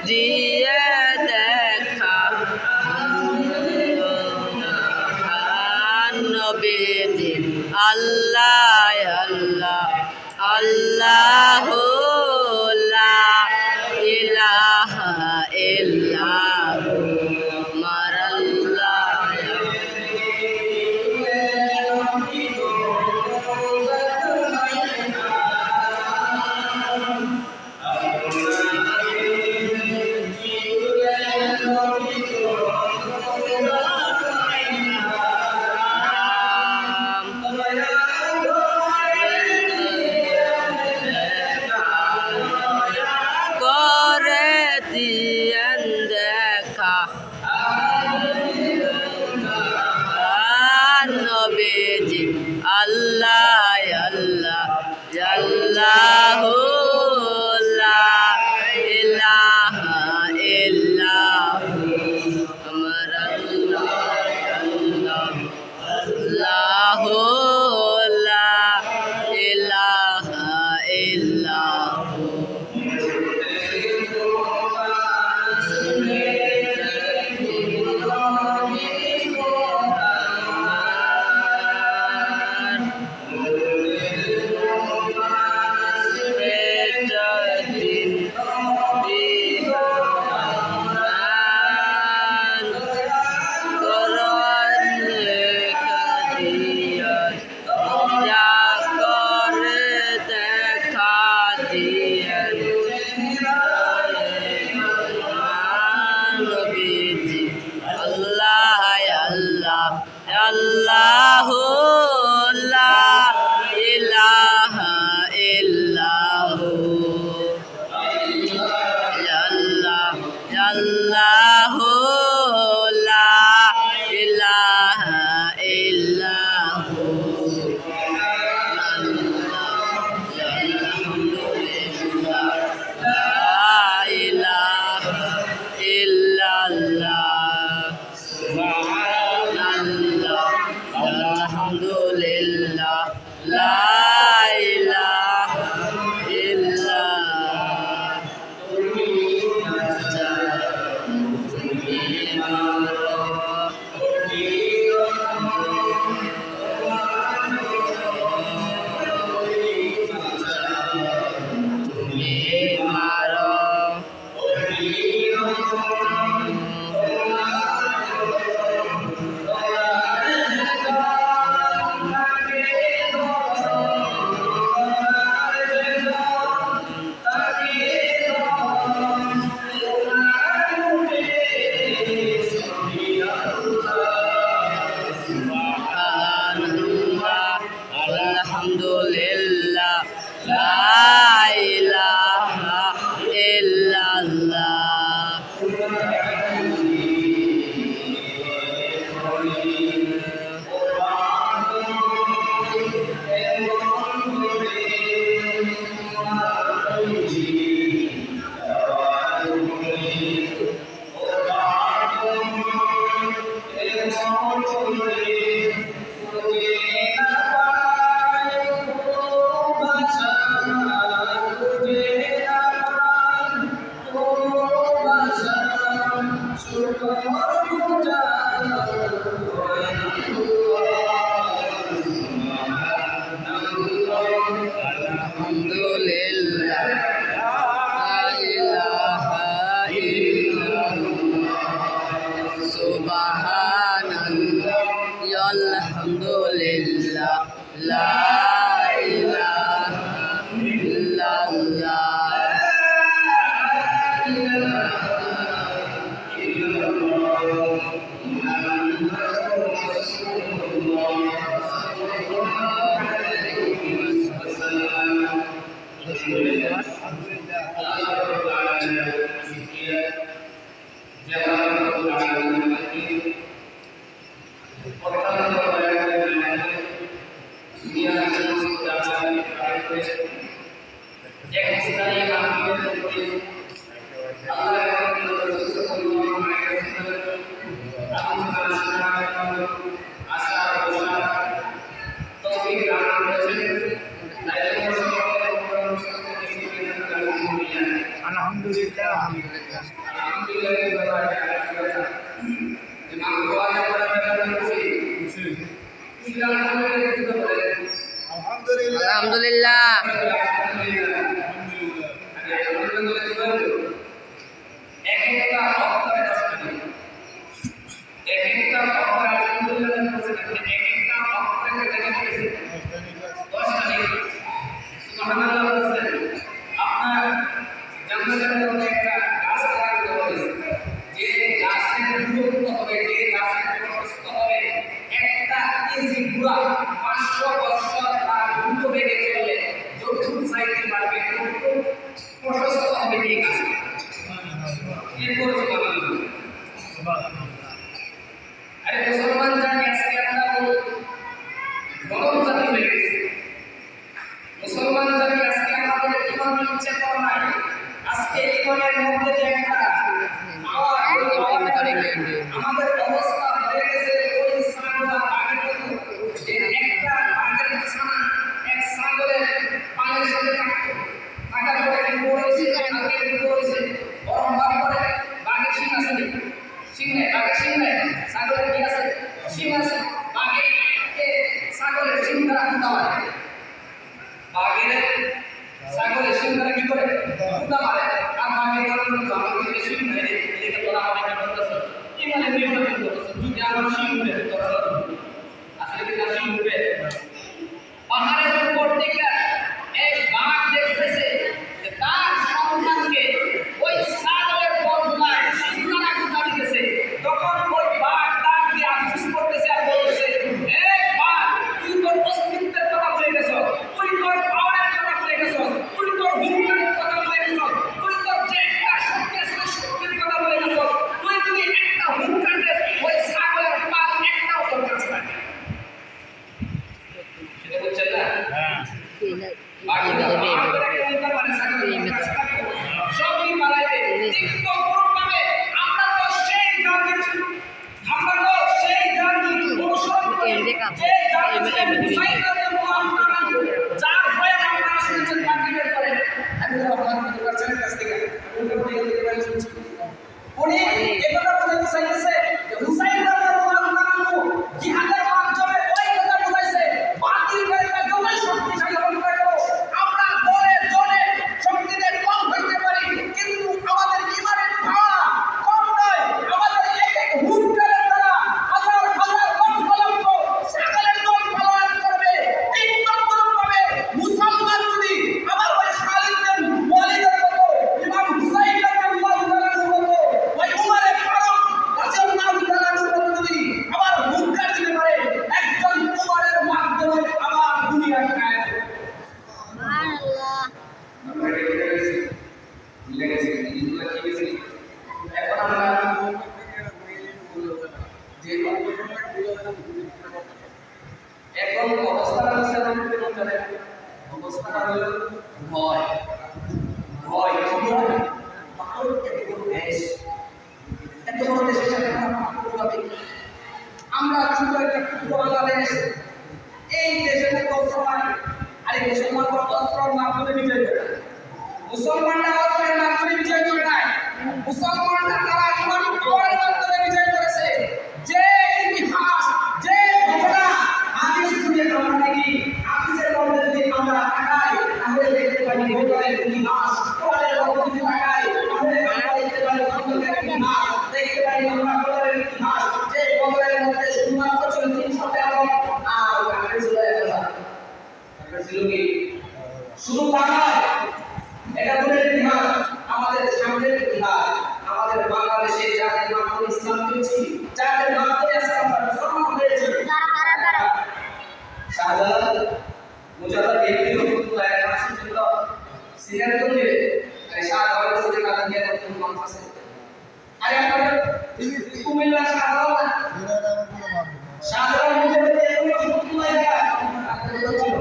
দিয়ে দেখা নবীজি আল্লাহ আল্লাহ আল্লাহ লা ইলাহা ইল্লাহু মারাল্লাহ নবীজি আল্লাহ আল্লাহ আল্লাহু লা ইলাহা ইল্লাহু আমার আল্লাহ আল্লাহু লা ইলাহা ইল্লাহু আল্লাহু লা ইলাহা ইল্লাহু আল্লাহ আল্লাহু লা ইলাহা ইল্লাহু আলহামদুলিল্লাহ লা ইলাহা ইল্লাল্লাহ আলহামদুলিল্লাহ লা ইলাহা ইল্লাল্লাহ আলহামদুলিল্লাহ লা ইলাহা ইল্লাল্লাহ সুবহানাল্লাহ আলহামদুলিল্লাহ লা ইলাহা ইল্লাল্লাহ আলহামদুলিল্লাহ। আলহামদুলিল্লাহ। আপনার জন্মদিনের মধ্যে একটা গাছ লাগাতে হবে, যে গাছের দূরত্ব হবে, যে গাছের প্রশস্ত হবে 1টা কেজি গুড়া 500 বছর তার দ্রুত বেগে চললে যতটুকু চাইতে পারবে ততটুকু প্রশস্ত হবে এই গাছ। এরপর আরে মুসলমান জাতি আজকে আমরা গরম জাতি হয়ে গেছে। মুসলমান জাতি আজকে আমাদের ইমান ইচ্ছা করা নাই। আজকে ইমানের মধ্যে যে একটা আমাদের অবস্থা হয়ে গেছে ওই ছাগলা বাঘের মতো, যে একটা বাঘের ছানা এক ছাগলের পায়ের সাথে থাকতো, থাকার পরে কি করেছে, আগে কি করেছে, গরম ভাব করে বাঘের শিং আছে, শিং নেই, বাঘের শিং নেই, ছাগলের কি আছে, শিং আছে, বাঘের ছাগলের শিং দ্বারা কুটা মারে, বাঘের ছাগলের শিং দ্বারা কি করে কুটা মারে, আর বাঘের আমাদের শিং নেই, এদিকে তোরা আমাকে বলতেছে ইমানে নির্যাতন করতেছে, যদি আমার শিং নেই তোরা আসলে কি না শিং নেই। পাহাড়ের উপর থেকে এক বাঘ দেখতেছে যে তার সন্তানকে ওই ছাগলের বদলায় শিংদারা কুটা দিতেছে, তখন ওই বাঘ ডাক দিয়ে আফসোস করতেছে আর বলতেছে, এই বাঘ তুই তোর অস্তিত্বের কথা ভুলে গেছ, তুই তোর পাওয়ারের কথা ভুলে গেছ, তুই তোর হুঙ্কারের কথা ভুলে গেছ, তুই তোর যে একটা শক্তি আছে শক্তির কথা ভুলে গেছ, তুই যদি একটা হুঙ্কার দেস ওই ছাগলের পাল একটাও তোর কাছে থাকে। সেটা বুঝছেন না? সবই পালাইবে, কিন্তু কোনভাবে আমরা তো সেই জাতি, আমরা তো সেই জাতি অনুসরণ করি যে জাতি সাইকেলের মুআমালা যার ভয়ে আমরা শুনছেন মার্কেটের করে। আমি তো রহমান মুজাহিদের কাছ থেকে উনি এটা বলতে চাইছে যে হুসাইন রাদিয়াল্লাহু আনহু জিহাদের মাধ্যমে ওই কথা বুঝাইছে বাতিল বেরকা যতই শক্তিশালী হতে পারে আমরা দলে দলে শক্তিতে কম হইতে পারি, কিন্তু আমাদের ইমানের ধারা কম নয়। আমাদের এক এক হুঙ্কারের দ্বারা হাজার হাজার লক্ষ লক্ষ ছাগলের দল পালন করবে। ঠিক তদ্রূপভাবে মুসলমান যদি আবার ওই খালিদ বিন ওয়ালিদের মতো, ইমাম হুসাইন রাদিয়াল্লাহু আনহুর মতো, ওই উমরে ফারুক রাদিয়াল্লাহু আনহুর মতো যদি আবার হুঙ্কার দিতে পারে, একজন উমরের মাধ্যমে আবার দুনিয়া কায়েম হবে। সুবহানাল্লাহ। আমরা এটা লেগেছি এইগুলো কি গেছি। এখন আমরা যে এখন অবস্থাটা হচ্ছে আমাদের কেমন জানেন, অবস্থাটা হলো ভয়, ভয় কি হয়, পাথর এত বড় দেশ, এত বড় দেশের সাথে আমরা পাথর হবে, আমরা ছোট একটা ক্ষুদ্র বাংলাদেশ, এই দেশের সময় আরে মুসলমান অস্ত্রের মাধ্যমে বিজয় করে, মুসলমানরা অস্ত্রের মাধ্যমে বিজয় করে নাই, মুসলমানরা তারা ইমানি পাওয়ারের মাধ্যমে বিজয় করেছে। যে ইতিহাস, যে ঘটনা হাদিস যদি আমরা দেখি, হাদিসের মধ্যে যদি আমরা তাকাই তাহলে দেখতে পাই বদরের ইতিহাস, কোরআনের মধ্যে যদি তাকাই তাহলে আমরা দেখতে পাই খন্দকের ইতিহাস, দেখতে পাই আমরা বদরের ইতিহাস, যে বদরের মধ্যে শুধুমাত্র ছিল 313 আর কাফের ছিল 1000। কাফের ছিল কি শুধু তা নয়, এটা বলে ইতিহাস, আমাদের সামনের ইতিহাস, আমাদের বাংলাদেশে যাদের মাধ্যমে ইসলাম পেয়েছি, যাদের মাধ্যমে ইসলাম মুসলমান হয়েছে, শাহজালাল মুজাদ্দিদ দেবী রহমাতুল্লাহ আলাইহি পর্যন্ত সিরিয়াল তৈরি, আরে শাহজালাল সিরিয়াল কাটা দিয়ে কত মানুষ আছে, আরে আপনাদের কুমিল্লা শাহজালাল শাহজালাল মুজাদ্দিদ দেবী রহমাতুল্লাহ আলাইহি ছিল,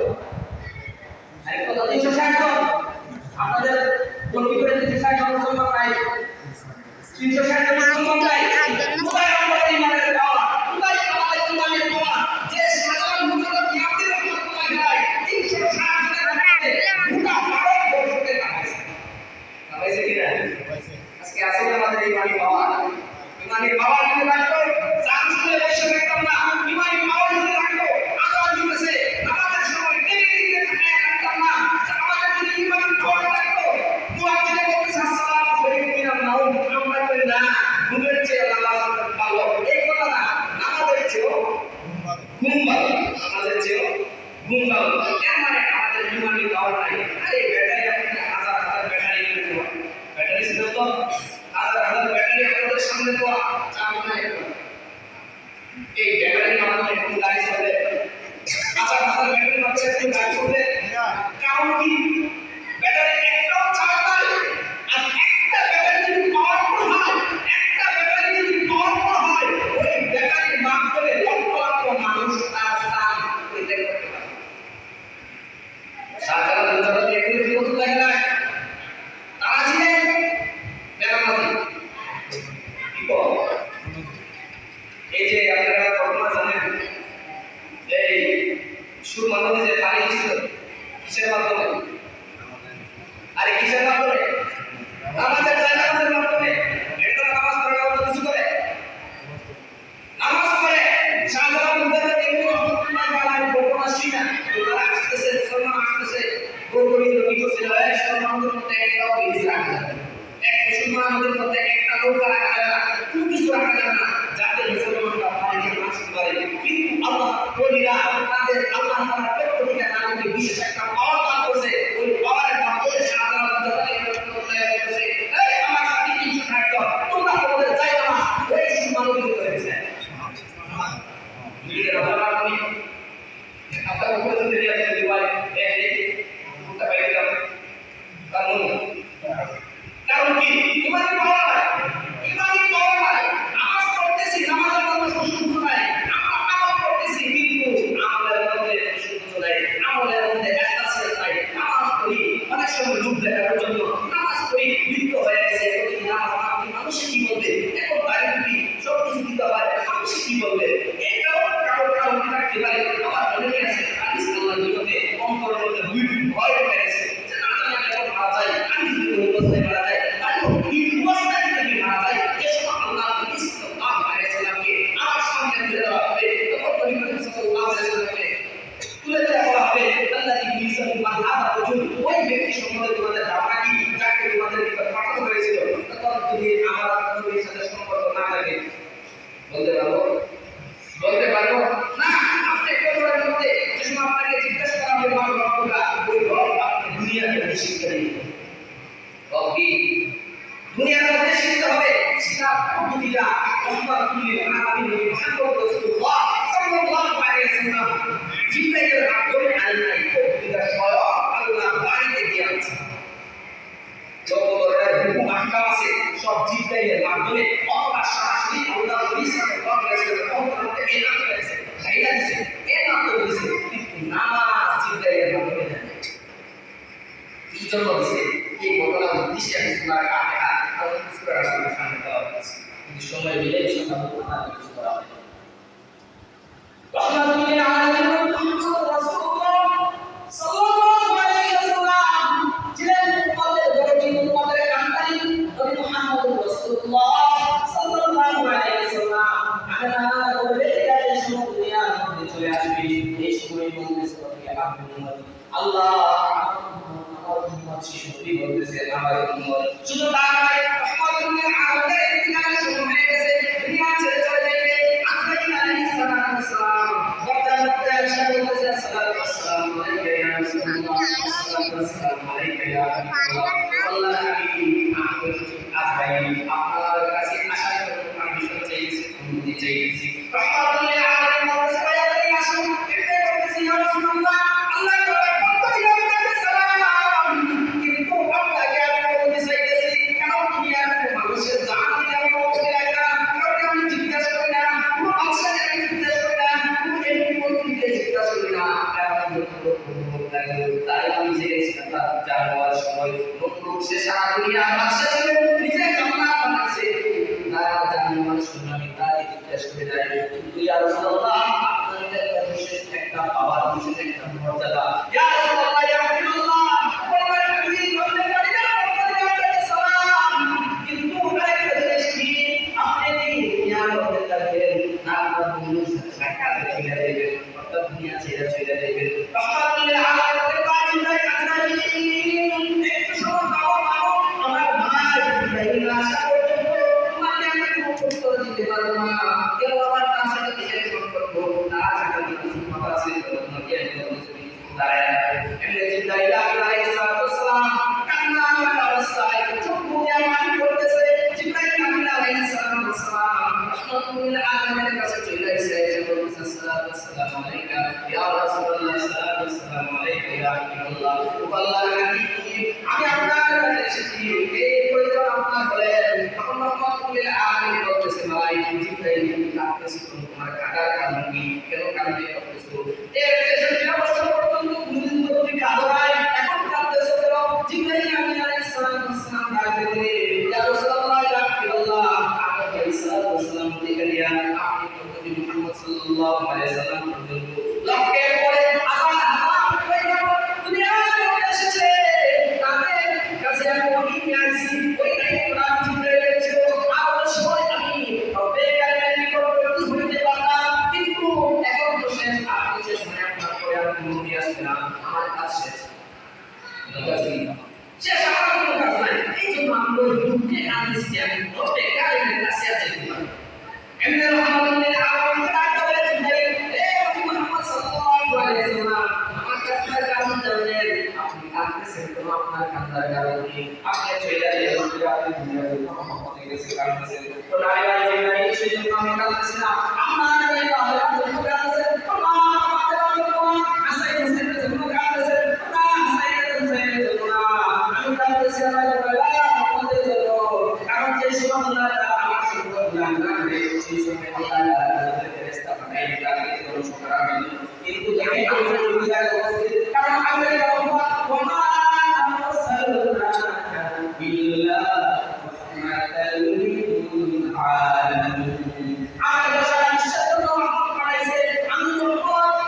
আরে কত 360 জন, আপনাদের কলকি করে 360 জন মুসলমান নাই, 360 জন মুসলমান নাই, কোথায় আমাদের ইমানের পাওয়া, কোথায় আমাদের ইমানের পাওয়া, যে শাহজালাল মুজাদ্দিদ দেবী রহমাতুল্লাহ আলাইহি 360 জনের মধ্যে পুরো ভারত বর্ষকে কাটাইছে, কাটাইছে কি না? আজকে আছে না আমাদের ইমানি পাওয়ার যদি রাখতো চান্স করে বসে থাকতাম না। ইমানি পাওয়ার যদি রাখতো আজান দিতেছে নামাজের সময় টেনে টেনে থাকায় রাখতাম না। আমাদের যদি ইমানি পাওয়ার রাখতো মুয়াজ্জিনে বলতেছে আসসালামু আলাইকুম মিনান নাউম, আমরা কই না ঘুমের চেয়ে নামাজ ভালো। এই কথা না, নামাজের চেয়েও ঘুম ভালো, নামাজের চেয়েও ঘুম ভালো। এর মানে আমাদের ইমানি পাওয়ার নাই। আরে ব্যাটারি আপনি হাজার হাজার ব্যাটারি কিনে দেওয়া, ব্যাটারি ছিল তো হাজার হাজার ব্যাটারি আপনাদের সামনে দেওয়া চাপ নাই। এই ব্যাটারি মাধ্যমে একটু গাড়ি চলে, হাজার হাজার ব্যাটারি মাধ্যমে একটু গাড়ি চলে, কারণ কি ব্যাটারি একটাও চার্জ নাই। আর একটা ব্যাটারি যদি পাওয়ারফুল হয়, একটা ব্যাটারি যদি পাওয়ারফুল হয়, ওই ব্যাটারির মাধ্যমে লক্ষ লক্ষ মানুষ তার স্থান পরিত্যাগ করতে পারে। সাধারণ জনতা এগুলো কি করতে লাগে না? তারা ছিলেন বেনামাজি। কি বল? এই যে আপনারা ঘটনা জানেন, এই সুর মাধ্যমে যে পানি ছিল কিসের মাধ্যমে? আরে কিসের মাধ্যমে? নামাজের জায়নামাজের মাধ্যমে। এটা তো নামাজ পড়া অন্য কিছু করে, নামাজ পড়ে সাধারণ জনতা এগুলো ঘটনা জানার ঘটনা শিনা তারা আসতেছে, মুসলমান আসতেছে, গোলগোলিত কি করছিল? মুসলমানদের মধ্যে একটাও বিধি রাখা যাবে না, এক মুসলমানদের মধ্যে একটা লোক রাখা যাবে না, কোনো কিছু রাখা যাবে না যাতে মুসলমানরা পানিকে আসতে পারে। কিন্তু আল্লাহ বলিরা তাদের আল্লাহ তাআলা প্রত্যেকটা তাদেরকে বিশেষ একটা পাওয়ার দান করেছে। ওই পাওয়ারের মাধ্যমে সাধারণ জনতা এগুলো করতে বলছে, এই আমার সাথে কিছু থাকতো, তোমরা তোমাদের চাইও না, ওই সুমানবিত করেছে। নিজের আল্লাহ আমি আপনার উপরে যদি রিয়াজ দিতে পারি এই কোনটা বাইরে যাব কারণ কি ইমানি পাওয়ার নাই, ইমানি পাওয়ার নাই। নামাজ পড়তেছি, নামাজের মধ্যে সুসুখ নাই, আমরা নামাজ পড়তেছি কিন্তু আমলের মধ্যে সুসুখ নাই, আমলের মধ্যে ইখলাস নাই। নামাজ পড়ি অনেক সময় লোক দেখার জন্য নামাজ পড়ি, লিপ্ত হয়ে গেছে প্রতি নামাজ আপনি মানুষে কি বলবে, এখন বাড়ি টুপি সব কিছু দিতে পারে, মানুষে কি বলবে, এটাও কারো কারো থাকতে পারে। আবার অনেকে আছে হাদিস আল্লাহর নিয়তে অন্তরের মধ্যে ভয় ঢুকে গেছে যে না জানি কেমন মারা যায়, আমি যদি কোনো অবস্থায় মারা যায়, তাহলে এই অবস্থা থেকে মারা যায়, যে সময় আল্লাহ নবী সাল্লাল্লাহু আলাইহি ওয়াসাল্লামকে আমার সামনে তুলে দেওয়া হবে, তখন নবী করিম সাল্লাল্লাহু আলাইহি ওয়াসাল্লামকে তুলে দেওয়া হবে আল্লাহ কি মিসাল মানহাদা রজুল, ওই ব্যক্তি সম্বন্ধে তোমাদের ধারণা কি, যাকে তোমাদের নিকট পাঠানো হয়েছিল, তখন যদি আমার নবীর সাথে সম্পর্ক না থাকে বলতে পারবো? বলতে পারবো না। আপনি কোরআনের মধ্যে যে সময় আপনাকে জিজ্ঞাসা করা হবে আমার রব্বুকা, ওই রব আপনি দুনিয়াতে শিক্ষা দিবেন। রব কি? দুনিয়ার মধ্যে শিখতে হবে, শিক্ষার পদ্ধতিটা রহমাতুল্লিল আলামিন নবী মুহাম্মদ রাসূলুল্লাহ সাল্লাল্লাহু আলাইহি ওয়াসাল্লাম জিব্রাইলের মাধ্যমে আল্লাহ পদ্ধতিটা স্বয়ং আল্লাহ বাড়িতে দিয়েছে। যত ধরনের হুকুম আহকাম আছে সব জিব্রাইলের মাধ্যমে অথবা সরাসরি আল্লাহ নবী সাল্লাল্লাহু আলাইহি ওয়াসাল্লাম থেকে এলান করেছে, জাহিলা দিয়েছে, এলান করেছে। কিন্তু নামাজ জিব্রাইলের মাধ্যমে দেয় কি জন্য দিয়েছে? এই ঘটনার উদ্দেশ্যে আমি সূরা ফাতিহা আর সূরা রাসূলের সামনে দেওয়া হয়েছে, কিন্তু সময় মিলে সেটা না কিছু করা হবে। রহমাতুল্লিল আলামিন মুহাম্মদ রাসূলুল্লাহ সাল্লাল্লাহু আলাইহি ওয়াসাল্লাম ছিলেন উম্মতের দরদি, উম্মতের কান্ডারি নবী মুহাম্মদ রাসূলুল্লাহ সাল্লাল্লাহু আলাইহি ওয়াসাল্লাম আল্লাহ বলে যে সময় দুনিয়ার মধ্যে চলে আসবে এই সময় বলতেছে আল্লাহ আমার উম্মত শিশুটি বলতেছে আমার উম্মত, শুধু তাই নয় রহমাতুল্লিল আলামিনের ইন্তিকালের সময় হয়ে গেছে, দুনিয়া ছেড়ে চলে যাবে। আজরাইল আলাইহিস সালাম বর্তমান মধ্যে এসে বলতেছে আসসালাতু ওয়াসসালামু আলাইকা ইয়া রাসূলুল্লাহ, আসসালাতু ওয়াসসালামু আলাইকা ইয়া হাবিবাল্লাহ। আল্লাহ নবী আপনি আজরাইল আপনার কাছে আসার জন্য পারমিশন চাইছি, অনুমতি চাইছি। রহমাতুল্লিল আলামিন বলতেছে ভাইয়া তুমি আসুন, এটা বলতেছি ইয়া রাসূলুল্লাহ আল্লাহ তাআলা পক্ষ থেকে আপনাকে সালাম, কিন্তু আপনাকে আমি বলতে চাইতেছি কেন দুনিয়ার মানুষের জান দিতে আমি বলতে লাগে না, কারণ আমি জিজ্ঞাসা করি না, কোনো বাদশাকে আমি জিজ্ঞাসা করি না, কোনো এমপি মন্ত্রীকে জিজ্ঞাসা করি না, তাই আমি জেনেছিলাম তার জানার সময় নতুন সে সারা দুনিয়ার বাদশা ছিল, নিজে জান্নাত বানাচ্ছে, তারা জানার সময় আমি তাই জিজ্ঞাসা করে যাই, কিন্তু ইয়া রাসূলুল্লাহ আপনাদের বিশেষ একটা পাওয়ার, বিশেষ একটা মর্যাদা, ইয়া রাসূলুল্লাহ ইয়া হাবিবাল্লাহ বললেন আমি বলতে পারি না, আপনাকে সালাম করে দিতে পারবো না কেউ আবার তার সাথে রিলেশন করবো তার সাথে কিছু কথা আছে তোমাকে আমি বলছি দাঁড়ায় এমনি জিব্রাইল আলাইহিস সালাম কান্না করার অবস্থায় চোখ মুখে পানি পড়তেছে জিব্রাইল আলাইহিস সালাম রাহমাতুল আলামিনের কাছে চলে এসে বলতেছে আসসালামু আলাইকা ইয়া রাসূলুল্লাহ আসসালামু আলাইকা ইয়া হাবিবাল্লাহ আল্লাহর হাবিব আমি আপনার কাছে এসেছি এই প্রয়োজন আপনার বলেন তখন রাহমাতুল আলামিন বলতেছে মালাইকা জিব্রাইল ডাকতেছে তোমার কাটার কারণ কি কেন কারণে করতেছো এর 63 বছর পর্যন্ত কোনদিন তো তুমি কাঁদো নাই এখন কাঁদতেছো কেন জিব্রাইল আলাইহিস সালাম ডাকতে ইয়া রাসূলুল্লাহ ইয়া হাবিবাল্লাহ আলাইহিস সালাম থেকে দিয়া আপনি নবী মুহাম্মদ সাল্লাল্লাহু আলাইহি সাল্লাম পর্যন্ত লক্ষ্যের পরে আজান আজান হয়ে গেল দুনিয়ার মধ্যে এসেছে তাদের কাছে আমি ওহী নিয়ে আসি ওই টাইম কোরআন জিব্রাইল ছিল আর ওই সময় আমি রব্বে কারিমের নিকট হইতে পারতাম কিন্তু এখন তো শেষ আপনি যে সময় আপনার করে আর কোনো নিয়ে আসবে না আমার কাজ শেষ শেষ আমার কোনো কাজ নাই এই জন্য আমি ওই দুঃখে কাঁদছি যে আমি রব্বে কারিমের কাছে যেতে পারি এমনি রহমাতুল্লিল আলামিন ডাকতে বলে জিব্রাইল এ নবী মুহাম্মদ সাল্লাল্লাহু আলাইহি ওয়াসাল্লাম আমার কান্নার কারণ জানেন আপনি কাঁদতেছেন তো আপনার কান্নার কারণ কি আপনি চলে যাবেন আপনি দুনিয়াতে মোহাম্মদ গেছে কাঁদতেছেন তো নাই ভাই জিব্রাইল সেজন্য আমি কাঁদতেছি না আমার এই বাবার জন্য কাঁদতেছেন আমার মাতার জন্য আসাই হোসেনের জন্য কাঁদতেছেন না আসাই হোসেনের জন্য না আমি কাঁদতেছি আমার মোহাম্মদের জন্য কারণ যে সময় আল্লাহ সেই সময় আল্লাহ তাআলা ফেরেশতা পাঠায় তাকে ধ্বংস করার জন্য কিন্তু দেখে আমরা দুনিয়ায় উপস্থিত কারণ আমরা ওয়া আরসালনাকা ইল্লা রাহমাতাল লিল আলামিন আমরা সারা জন্য পাঠাইছে আমি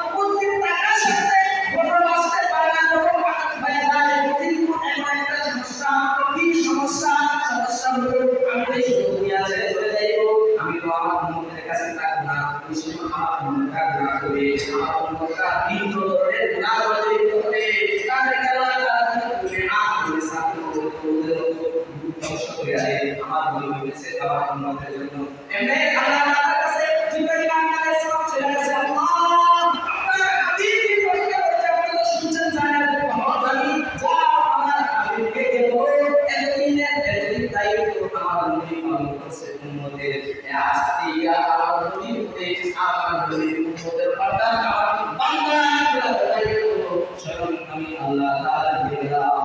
উপস্থিত থাকার সাথে কোনো আসতে পারে না কোনো বাধা হয়ে যায় কিন্তু এমন একটা সমস্যা কি সমস্যা হলো আমি এই দুনিয়া ছেড়ে চলে যাইব আমি তো আমার উম্মতের কাছে থাকব না বিশেষ আমার উম্মতটা গুনাহ করে আমার উম্মতটা তিন ধরনের গুনাহ করে তাদের আল্লাহ তুমি আপনি সাথে ওদের ধ্বংস করে দেয় আমার বলি হয়েছে আমার উম্মতের জন্য এমনি আল্লাহ তাআলার কাছে জিব্রাইল আলাইহিস সালাম চলে গেছে আল্লাহ আপনার হাবিবকে পরীক্ষা করতে আপনি তো শুনছেন জানেন বহুত আমি যা আমার হাবিবকে দেব এতদিন দায়িত্ব আমার নবী পালন করছে উম্মতের আস্তিয়া আমার নবী হতে আমার নবী উম্মতের পাঠান আমার বান্দা দায়িত্ব স্বয়ং আমি আল্লাহ তাআলা দিয়ে দাও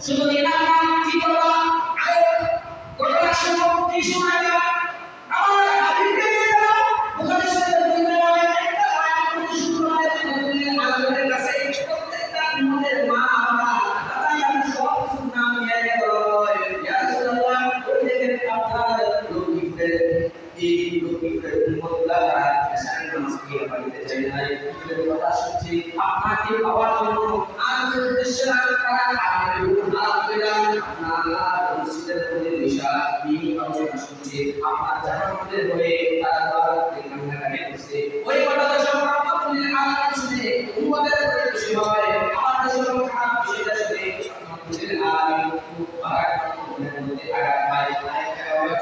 শুধু নিলাম কি করবা আরে ঘটনা শুনো কি শোনাইবা আমার হাবিবকে দিয়ে দাও বুখারী শরীফের বর্ণনা একটা আয়াত শুরু হয় আল্লাহর কাছে প্রত্যেকটা উম্মতের মা বাবা দাদা আমি সব কিছু নাম নিয়ে গেল ইয়া রাসূলুল্লাহ ওই দেখেন আপনার লোকীদের এই লোকীদের উম্মতরা আশায় নামাজ পড়ে বাড়িতে যায় না এই কথা শুনছি আপনাকে পাওয়ার জন্য আর উদ্দেশ্য না করা আমাদের হাত পেরা আপনার মসজিদের মধ্যে বসা এই আলোচনা শুনছে আপনার জাহান্নামের হয়ে তারা দোয়া কান্নাকাটি করছে ওই কথাটা সম্পর্কে আপনি আলাদা শুনে উম্মতের উপরে খুশি হয় আমার দেশের খারাপ বিষয়টা শুনে আলহামদুলিল্লাহ আমি খুব ভাগ মধ্যে আঘাত পাই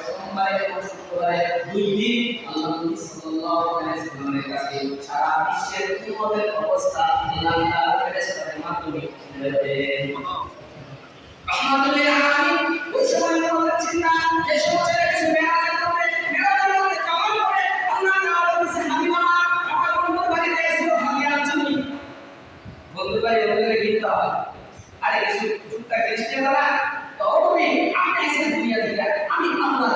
সোমবারে এবং শুক্রবারে দুই দিন আল্লাহ নবী সাল্লাল্লাহু আলাইহি ওয়াসাল্লামের কাছে সারা বিশ্বের উম্মতের অবস্থা আল্লাহ তাআলা ফেরেশতাদের মাধ্যমে বলেন রহমাতুল্লিল আলামিন ওই সময় আমাদের চিন্তা যে সময় চলে গেছে মেরাজের মধ্যে যাওয়ার পরে আল্লাহ তাআলা বলেছে হাবিবা আমার বন্ধুর বাড়িতে এসেছিল হাদিয়ার জন্য বন্ধুর বাড়ি ওদের গিয়ে আরে কিছু চুপটা চেষ্টা করা তো তুমি আপনি এসে দুনিয়া থেকে আমি আল্লাহ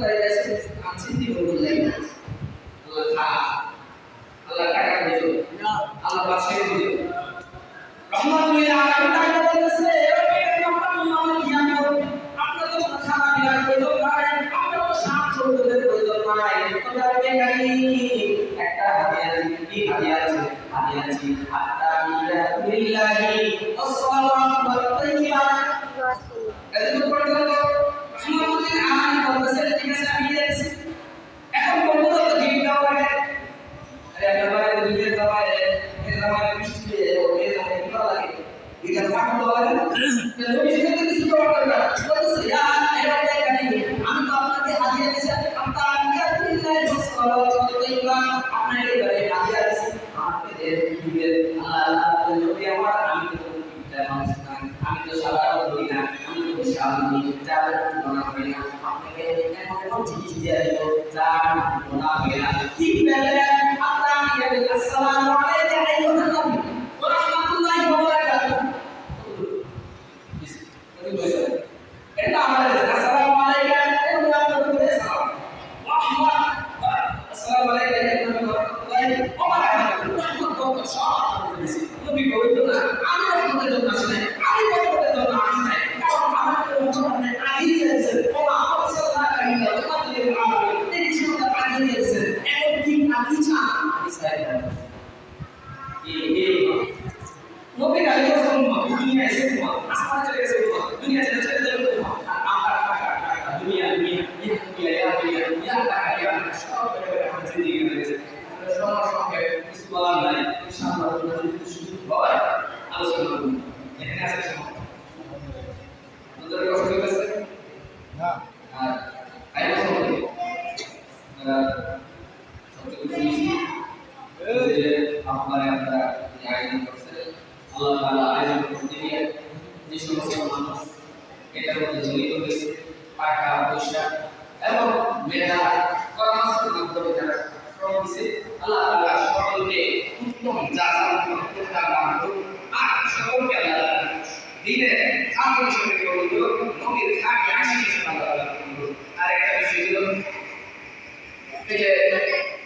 বাড়ি এসে আমি চিন্তি করবো লাগে আল্লাহ আল্লাহ টাকা দিও আল্লাহ বাদশাহ দিও রহমাতুল্লিল আলামিন তাকে বলতেছে আপনার তো খানা দেওয়ার প্রয়োজন নাই আপনার তো শাক সবজির প্রয়োজন নাই তবে আপনি একটা হাদিয়া আছে আত্তাহিয়াতুলিল্লাহি ওয়াসসালাতু ওয়াত-তাইয়্যিবাত এত পর্যন্ত রহমাতুল্লিল আলামিন বলতেছে ঠিক আছে আমি দিয়েছি এখন বলবো তো দিন দাও আরে আপনার বাড়িতে দিনের জামায় এই জামায় বৃষ্টি ওই জামায় কি লাগে এটা পাঠা দেওয়া লাগে না তো তুমি সেটা কিছু করতে পারবে বলতেছে ইয়া এরা কারি আমি তো আপনাকে হাদিয়া দিয়েছি যাদের গুনাহ হয় না আপনাকে এমন কোন জিনিস দিয়ে দিব যা গুনাহ হয় না ঠিক বললেন আপনারা কি আসসালামু আলাইকা আইয়ুহান নবী ওয়া রাহমাতুল্লাহি ওয়া বারাকাতুহু এটা আমাদের আসসালামু আলাইকা এগুলো আমরা বলে সালাম রাহমাত আসসালামু আলাইকা ওয়া রাহমাতুল্লাহি ওয়া বারাকাতুহু রাহমাত তো সব নবী পবিত্র না আমি আপনাদের জন্য আসলে আমি আপনাদের জন্য আসলে কারণ আমাদের জন্য আগে দিয়েছে ওমা সাল্লাল্লাহু আলাইহি ওয়া সাল্লাম এই বিষয়টা আগে দিয়েছে এখন কি আগে চান ইসরায়েল এই নবী আলাইহিস সালাম দুনিয়া এসে আসমান চলে গেছে দুনিয়া ছেড়ে চলে গেল দুনিয়া সব জিন্দেগি রয়েছে সবার সঙ্গে কিছু বলার নাই ইনশাআল্লাহ যদি সুযোগ হয় আলোচনা করব এখানে আছে সময় ওদের কষ্ট হচ্ছে হ্যাঁ আর আইনা সময় যে আপনারা আয়োজন করছে আল্লাহ তাআলা আয়োজন করতে গিয়ে যে সমস্ত মানুষ এটার মধ্যে জড়িত হয়েছে টাকা পয়সা এবং মেধা পরামর্শের মাধ্যমে যারা শ্রম দিচ্ছে আল্লাহ তাআলা সকলকে উত্তম জাযা দান করুন আর সকলকে আল্লাহ দিনে ছাত্র হিসেবে কবুল করুন নবীর খাঁটি আশিক হিসেবে আল্লাহ কবুল করুন আর একটা বিষয় ছিল এই যে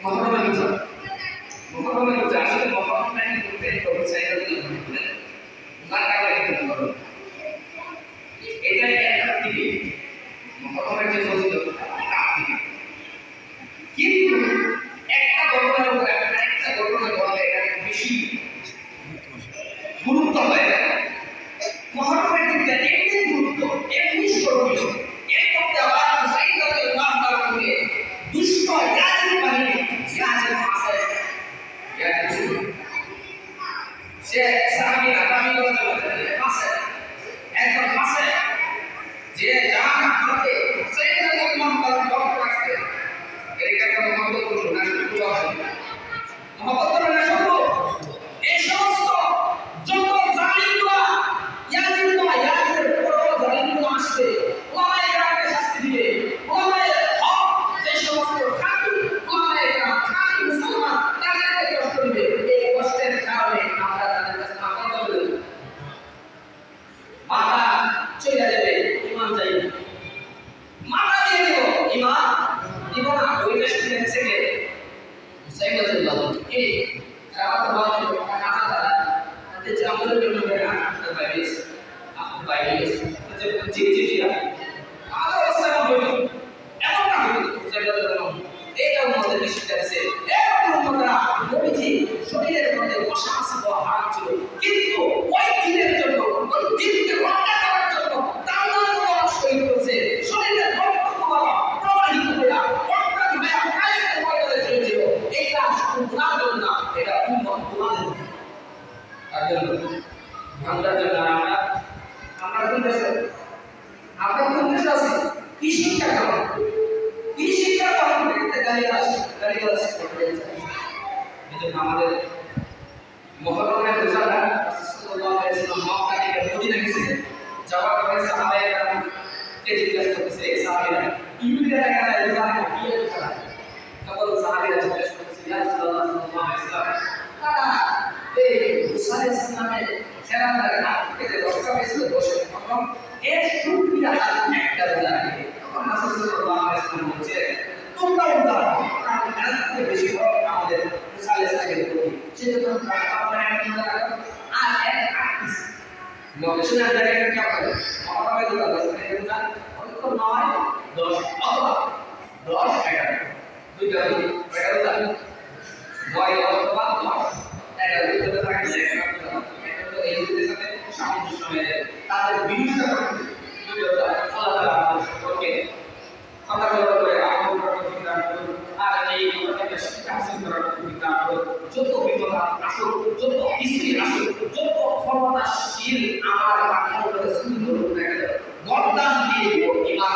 মুহাম্মদ আসলে মুহাম্মদ নাকি করতে কবুল চাইতে দিলেন না কাকে করতে পারো এটা একটা দিকে মুহাম্মদের যে ফজিলত কিন্তু একটা ঘটনার উপর একটা ঘটনা ঘটলে এটা বেশি গুরুত্ব হয় মুহাম্মদের দিকটা এমনি গুরুত্ব এমনি স্মরণীয় এর মধ্যে আবার সাইদ আল্লাহ তাআলা বলে দুষ্ট ইয়াজিদ বাহিনী ইয়াজিদ ফাসে ইয়াজিদ সে সাহাবী আগামী কথা ফাসে একদম ফাসে যে জান হাতে সাইদ আল্লাহ তাআলা বক্তব্য রাখছে এটা একটা মহব্বত করুন না শুধু মহব্বত করুন না শুধু এই সমস্ত যত জালিমরা ইয়াজিদের পরও জালিমরা আসবে ওলামায়ে কেরামকে শাস্তি দিবে ওলামায়ে হক যে সমস্ত খাঁটি ওলামায়ে কেরাম খাঁটি মুসলমান তাদেরকে কষ্ট দিবে এই কষ্টের কারণে আমরা তাদের কাছে মাথা তুলে দেব মাথা চলে যাবে ঈমান চাইবে মাথা দিয়ে দেব ঈমান দিব না ওইটা শুনে থেকে সাইদাতুল বাদর এই রাত বাদর কাঁচা তারা তাদের যে আমাদের জন্য বেরা আপনার বাইরে আপনার বাইরে যে জি আমাদের অবস্থা হইল এমন না হইল সাইদাতুল বাদর এইটার মধ্যে বেশি আছে এমন উম্মতরা নবীজি শরীরের মধ্যে মশা আছে বড় হারাম ছিল কিন্তু ওই দিনের জন্য ওই দিনকে রক্ষা করার জন্য তামাম মানুষ শহীদ করছে শরীরের রক্ত প্রবাহিত হয়ে এটা শুধু গুনাহ জন্য না এটা উম্মত গুনাহের জন্য তার জন্য ভাঙার জন্য আমরা কোন দেশে আছি কি শিক্ষা গ্রহণ করতে গাড়ি আছে এজন্য আমাদের মুহররমের রোজাটা সাল্লাল্লাহু আলাইহি ওয়াসাল্লাম মক্কা থেকে মদিনা গেছিলেন যাওয়ার পরে সাহাবায়ে কে জিজ্ঞাসা করতেছে এই সাহাবীরা ইহুদিরা দেখা যায় রোজা কি রোজা তখন সাহাবীরা জিজ্ঞেস করতেছে ইয়া রাসূলুল্লাহ সাল্লাল্লাহু আলাইহি ওয়াসাল্লাম তারা এই মুসা আলাইহিস সালামের খেরামদার হাত থেকে রক্ষা পেয়েছিল বসে তখন এর শুকরিয়া একটা রোজা রাখে তখন রাসূল সাল্লাল্লাহু আলাইহি ওয়াসাল্লাম বলছে তোমরা রোজা রাখো কারণ এর থেকে বেশি হক আমাদের মুসা আলাইহিস সালামের প্রতি সেজন্য আমরা একটা রোজা রাখো আর এক আকিস মহাদেশে আমরা একটা কি করে আমরা রোজা রোজা অন্তত 9 10 অথবা 10 11 দুইটা রোজা নয় অথবা 10 11 দুইটা থাকে এই দুইটার সাথে সামঞ্জস্য হয়ে যায় তাদের বিরোধিতা করতে দুইটা আল্লাহ তাআলা ওকে কথা বলার পরে আমল করার চিন্তা করুন আর এই কথাকে শিক্ষা হাসিল করার চিন্তা করুন যত বিপদ আসুক যত ইসি আসুক যত ক্ষমতাশীল আমার বাক্যের উপরে সুন্দর দেখা যায় বরদান দিয়ে ঈমান